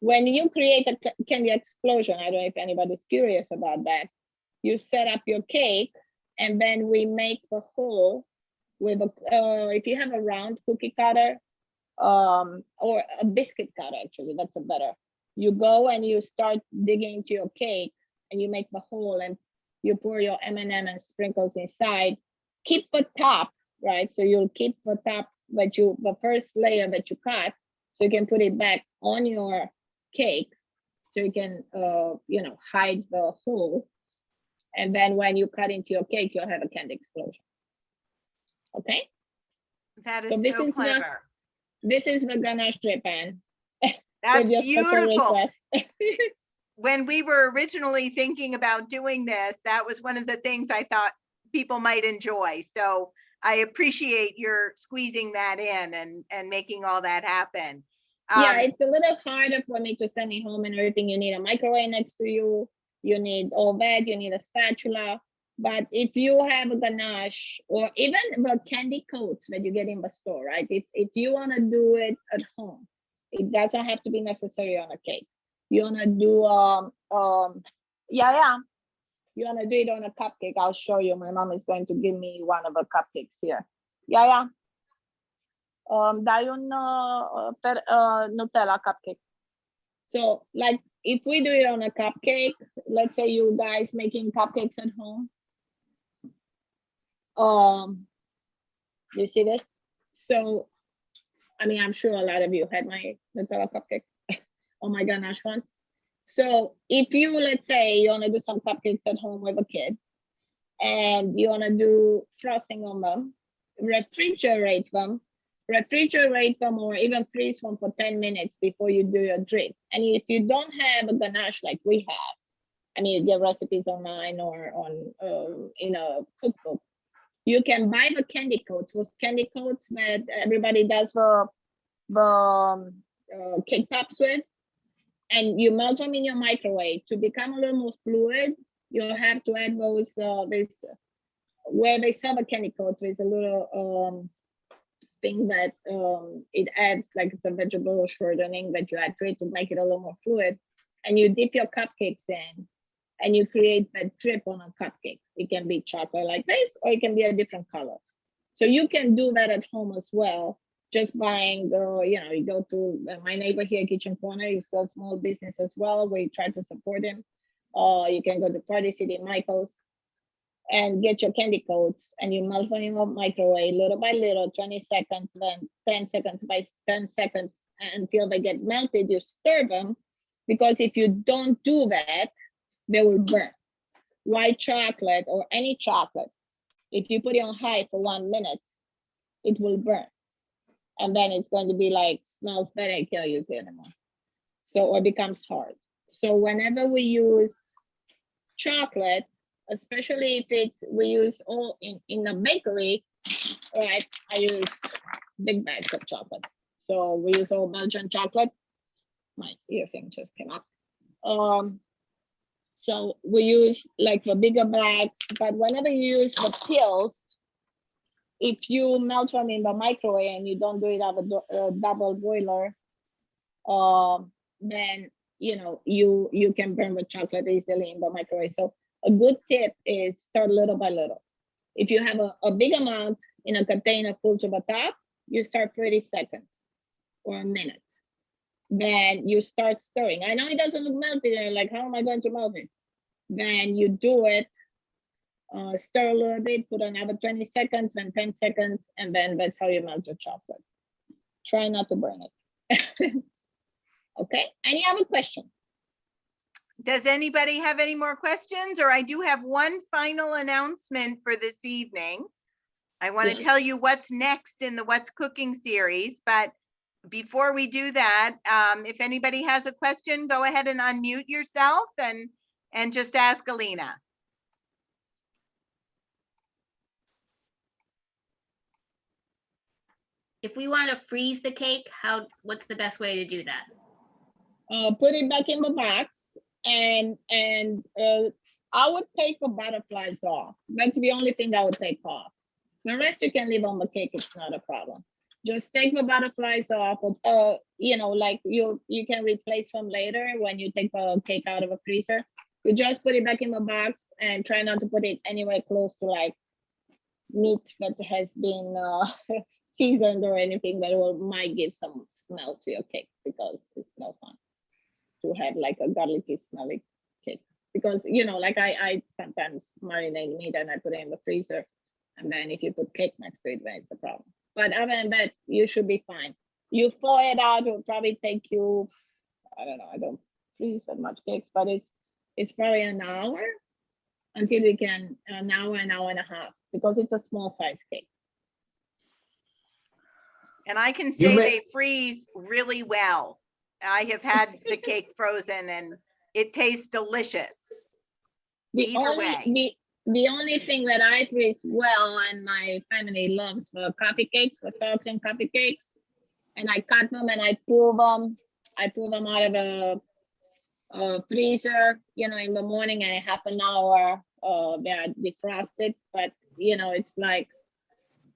When you create a candy explosion, I don't know if anybody's curious about that. You set up your cake, and then we make the hole with if you have a round cookie cutter, or a biscuit cutter, actually, that's a better. You go and you start digging into your cake, and you make the hole, and you pour your M&M and sprinkles inside. Keep the top, right? So you'll keep the top, the first layer that you cut, so you can put it back on your cake, so you can, hide the hole. And then when you cut into your cake, you'll have a candy explosion. Okay? That is So this so is clever. This is the ganache drip, Anne. That's With your special beautiful. request. When we were originally thinking about doing this, that was one of the things I thought people might enjoy. So I appreciate your squeezing that in and making all that happen. Yeah, it's a little harder for me to send it home and everything. You need a microwave next to you. You need all that. You need a spatula. But if you have a ganache, or even the candy coats that you get in the store, right? If you want to do it at home, it doesn't have to be necessary on a cake. You want to do you want to do it on a cupcake. I'll show you. My mom is going to give me one of the cupcakes here. Dai un Nutella cupcake. So like if we do it on a cupcake, let's say you guys making cupcakes at home. You see this? So, I mean, I'm sure a lot of you had my Nutella cupcakes or my ganache ones. So if you, let's say you want to do some cupcakes at home with the kids, and you want to do frosting on them, refrigerate them, or even freeze them for 10 minutes before you do your drip. And if you don't have a ganache like we have, I mean, you get recipes online or on in a cookbook, you can buy the candy coats, those candy coats that everybody does the cake tops with, and you melt them in your microwave. To become a little more fluid, you'll have to add those, where they sell the candy coats, there's a little thing that it adds, like it's a vegetable shortening that you add to it to make it a little more fluid. And you dip your cupcakes in, and you create that drip on a cupcake. It can be chocolate like this, or it can be a different color. So you can do that at home as well. Just buying you go to my neighbor here, Kitchen Corner, is a small business as well. We try to support him. You can go to Party City Michael's and get your candy coats, and you melt them in your microwave little by little, 20 seconds, then 10 seconds by 10 seconds until they get melted. You stir them, because if you don't do that, they will burn. White chocolate or any chocolate, if you put it on high for 1 minute, it will burn. And then it's going to be like, smells bad, I can't use it anymore. So, or it becomes hard. So whenever we use chocolate, especially if we use all in a bakery, right? I use big bags of chocolate. So we use all Belgian chocolate. My ear thing just came up. So we use like the bigger bags, but whenever you use the pills, if you melt them in the microwave and you don't do it out of a double boiler, then you can burn the chocolate easily in the microwave. So a good tip is start little by little. If you have a big amount in a container full to the top, you start 30 seconds or a minute. Then you start stirring. I know it doesn't look melted, and like, how am I going to melt this? Then you do it, stir a little bit, put another 20 seconds, then 10 seconds, and then that's how you melt your chocolate. Try not to burn it. Okay, any other questions? Does anybody have any more questions? Or I do have one final announcement for this evening. I want to tell you what's next in the What's Cooking series, but before we do that, if anybody has a question, go ahead and unmute yourself and just ask Alina. If we want to freeze the cake, what's the best way to do that? Put it back in the box and I would take the butterflies off. That's the only thing I would take off. The rest you can leave on the cake. It's not a problem. Just take the butterflies off. You know, like you can replace them later when you take the cake out of a freezer. You just put it back in the box and try not to put it anywhere close to like meat that has been seasoned or anything that might give some smell to your cake, because it's no fun to have like a garlicky smelly cake. Because you know, like I sometimes marinate meat and I put it in the freezer, and then if you put cake next to it, then it's a problem. But other than that, you should be fine. You thaw it out, it will probably take you, I don't know, I don't freeze that much cakes, but it's probably an hour until you can, an hour and a half, because it's a small size cake. And I can You say may- they freeze really well. I have had the cake frozen and it tastes delicious. The Either way. the only thing that I freeze well and my family loves for coffee cakes, for sour cream coffee cakes, and I cut them and I pull them. I pull them out of the freezer, you know, in the morning, and half an hour they're defrosted. But you know, it's like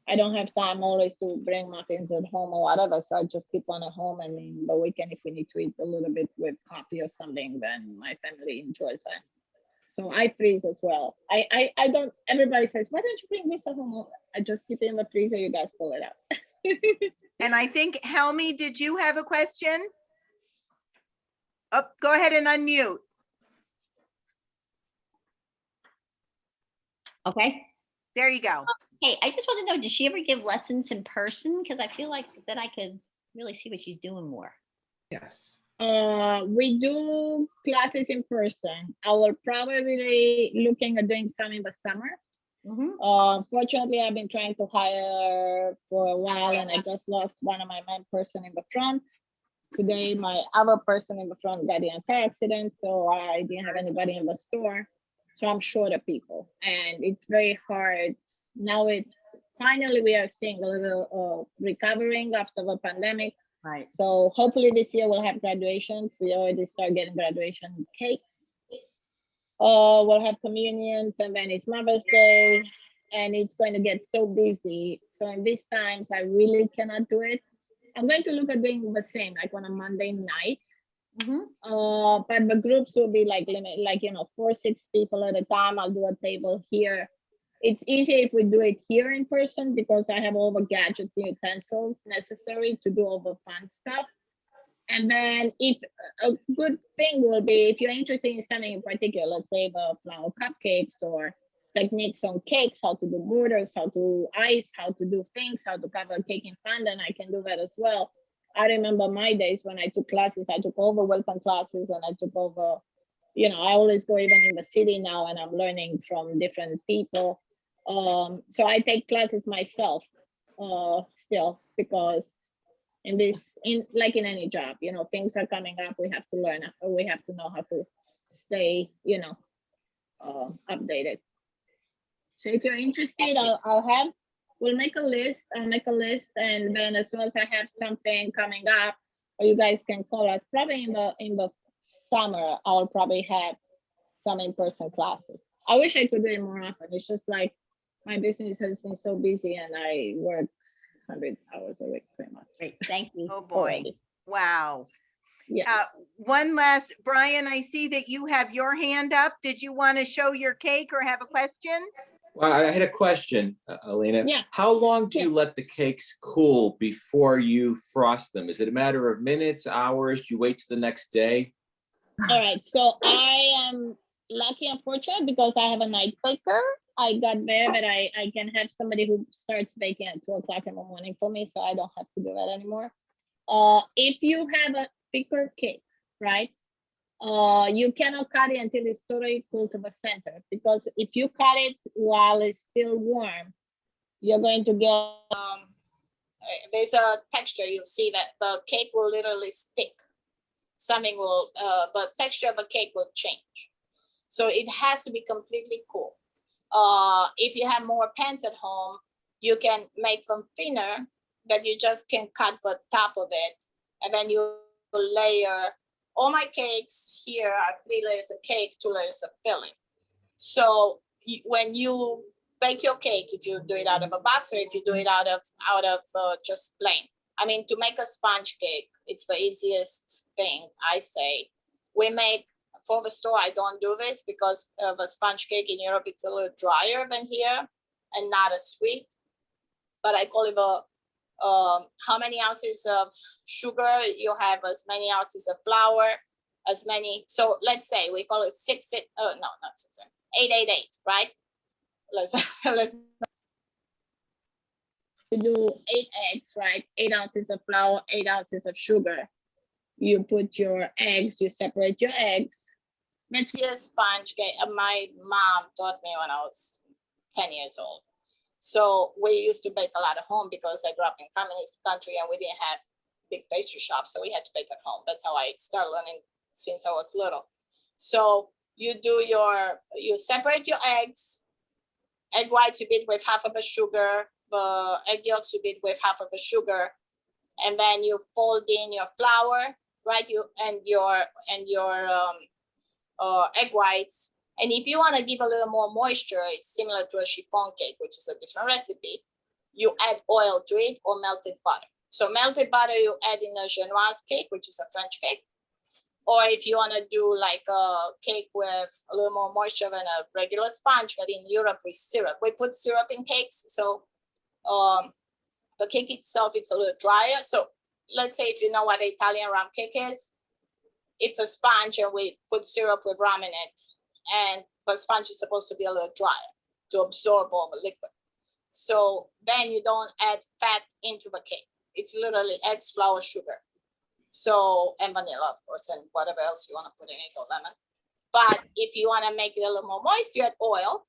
I don't have time always to bring muffins at home or whatever, so I just keep one at home, and in the weekend, if we need to eat a little bit with coffee or something, then my family enjoys that. So I freeze as well. I don't, everybody says, why don't you bring this at home? I just keep it in the freezer, you guys pull it out. And I think, Helmi, did you have a question? Oh, go ahead and unmute. Okay. There you go. Hey, I just want to know, does she ever give lessons in person? Because I feel like then I could really see what she's doing more. Yes. We do classes in person. I will probably looking at doing some in the summer. Fortunately, I've been trying to hire for a while, and I just lost one of my main person in the front. Today, my other person in the front got in a car accident, so I didn't have anybody in the store. So I'm short of people, and it's very hard. Now it's finally we are seeing a little recovering after the pandemic. Right. So hopefully this year we'll have graduations. We already start getting graduation cakes. We'll have communions, and then it's Mother's Day, and it's going to get so busy. So in these times, I really cannot do it. I'm going to look at doing the same, like on a Monday night. But the groups will be like limit, like 4-6 people at a time. I'll do a table here. It's easier if we do it here in person, because I have all the gadgets and utensils necessary to do all the fun stuff. And then if a good thing will be, if you're interested in something in particular, let's say the flour cupcakes or techniques on cakes, how to do borders, how to ice, how to do things, how to cover a cake in fondant, I can do that as well. I remember my days when I took classes, I took all the welcome classes, and I took over, I always go even in the city now, and I'm learning from different people. So I take classes myself still, because like in any job, things are coming up, we have to learn, we have to know how to stay, updated. So if you're interested, we'll make a list, I'll make a list, and then as soon as I have something coming up, or you guys can call us, probably in the summer, I'll probably have some in-person classes. I wish I could do it more often. It's just like my business has been so busy, and I work 100 hours a week pretty much. Great, thank you. Oh boy. Already. Wow. Yeah. One last, Brian, I see that you have your hand up. Did you want to show your cake or have a question? Well, I had a question, Alina. Yeah. How long do you let the cakes cool before you frost them? Is it a matter of minutes, hours? Do you wait till the next day? All right. So I am lucky and fortunate because I have a night baker. I got there, but I can have somebody who starts baking at 2 o'clock in the morning for me, so I don't have to do that anymore. If you have a thicker cake, right? You cannot cut it until it's totally cool to the center, because if you cut it while it's still warm, you're going to get there's a texture. You'll see that the cake will literally stick. Something will the texture of a cake will change. So it has to be completely cool. If you have more pans at home, you can make them thinner, that you just can cut the top of it, and then you layer. All my cakes here are 3 layers of cake, 2 layers of filling. So when you bake your cake, if you do it out of a box or if you do it out of just plain. I mean, to make a sponge cake, it's the easiest thing, I say. We make, for the store, I don't do this because of a sponge cake in Europe, it's a little drier than here and not as sweet. But I call it how many ounces of sugar, you have as many ounces of flour, as many. So let's say we call it 888, right? Let's you do 8 eggs, right? 8 ounces of flour, 8 ounces of sugar. You put your eggs, you separate your eggs. Let's be a sponge cake. My mom taught me when I was 10 years old. So we used to bake a lot at home because I grew up in communist country and we didn't have big pastry shops, so we had to bake at home. That's how I started learning since I was little. So you separate your eggs, egg whites you beat with half of the sugar, the egg yolks you beat with half of the sugar, and then you fold in your flour, right? Your egg whites. And if you want to give a little more moisture, it's similar to a chiffon cake, which is a different recipe. You add oil to it or melted butter. So melted butter you add in a genoise cake, which is a French cake. Or if you want to do like a cake with a little more moisture than a regular sponge, but in Europe with syrup. We put syrup in cakes, so the cake itself, it's a little drier. So let's say if you know what Italian rum cake is, it's a sponge and we put syrup with rum in it. And the sponge is supposed to be a little drier to absorb all the liquid. So then you don't add fat into the cake. It's literally eggs, flour, sugar. So, and vanilla, of course, and whatever else you want to put in it, or lemon. But if you want to make it a little more moist, you add oil.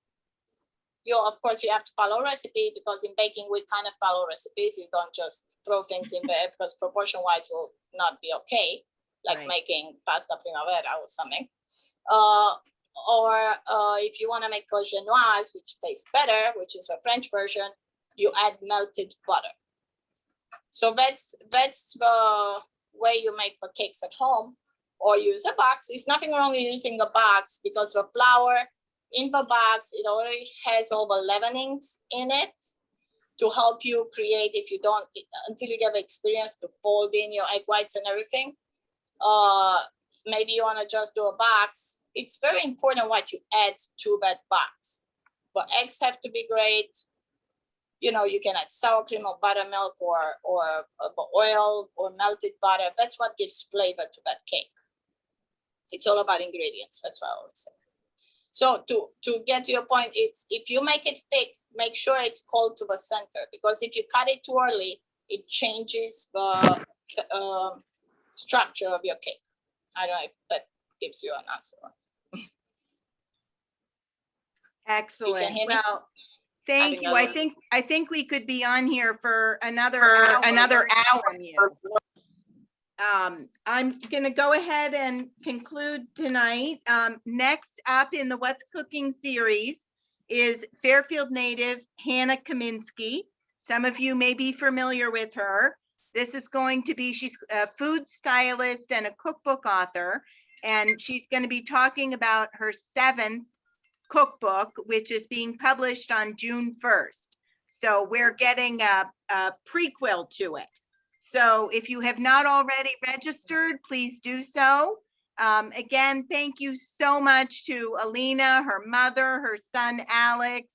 Of course, you have to follow recipe because in baking, we kind of follow recipes. You don't just throw things in there because proportion-wise will not be okay, like making pasta primavera or something. Or if you want to make a genoise, which tastes better, which is a French version, you add melted butter. So that's the way you make the cakes at home, or use a box. There's nothing wrong with using a box because the flour in the box, it already has all the leavenings in it to help you create, if you don't, until you get the experience to fold in your egg whites and everything. Maybe you want to just do a box. It's very important what you add to that box. The eggs have to be great. You know, you can add sour cream or buttermilk or oil or melted butter. That's what gives flavor to that cake. It's all about ingredients. That's what I always say. So to get to your point, it's if you make it thick, make sure it's cold to the center, because if you cut it too early, it changes the structure of your cake. I don't know if that gives you an answer. Excellent. hear me? Well, thank you. I think we could be on here for another hour from you. I'm going to go ahead and conclude tonight. Next up in the What's Cooking series is Fairfield native Hannah Kaminsky. Some of you may be familiar with her. This is going to be, she's a food stylist and a cookbook author, and she's going to be talking about her 7th cookbook, which is being published on June 1st. So we're getting a prequel to it. So if you have not already registered, please do so. Again, thank you so much to Alina, her mother, her son, Alex.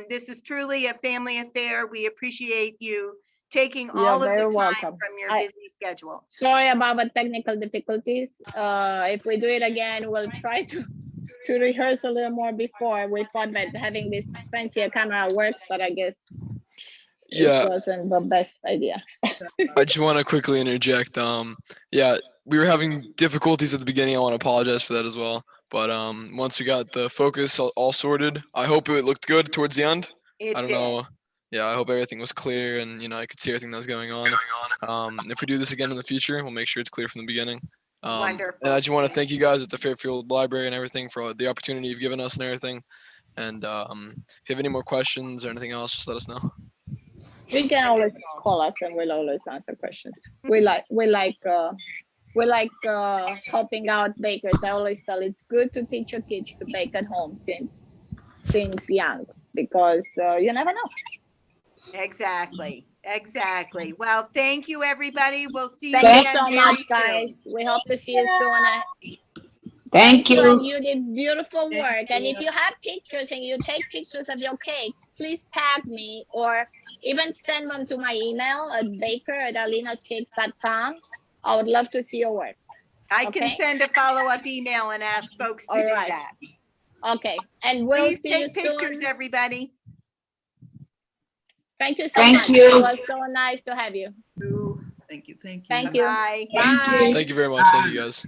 This is truly a family affair. We appreciate you taking all of the time from your busy schedule. Sorry about the technical difficulties. If we do it again, we'll try to rehearse a little more before. We thought that having this fancier camera works, but I guess it wasn't the best idea. I just want to quickly interject. Yeah, we were having difficulties at the beginning. I want to apologize for that as well. But once we got the focus all sorted, I hope it looked good towards the end. I don't know. Yeah, I hope everything was clear and, you know, I could see everything that was going on. If we do this again in the future, we'll make sure it's clear from the beginning. Wonderful. And I just want to thank you guys at the Fairfield Library and everything for the opportunity you've given us and everything. And if you have any more questions or anything else, just let us know. You can always call us and we'll always answer questions. We like we like helping out bakers. I always tell it's good to teach your kids to bake at home since young, because you never know. Exactly. Exactly. Well, thank you, everybody. We'll see you Thank again you so very much, soon. guys. We hope to see you soon. Thank And you. you did beautiful work. And if you have pictures and you take pictures of your cakes, please tag me or even send them to my email at baker@alinascakes.com. I would love to see your work. I can Okay? send a follow-up email and ask folks to All do right. that. Okay. And we'll Please see you take pictures, soon. everybody. Thank you so Thank much. you. It was so nice to have you. Thank you. Thank you. Thank you. Bye. Bye. Thank you very much. Thank you guys.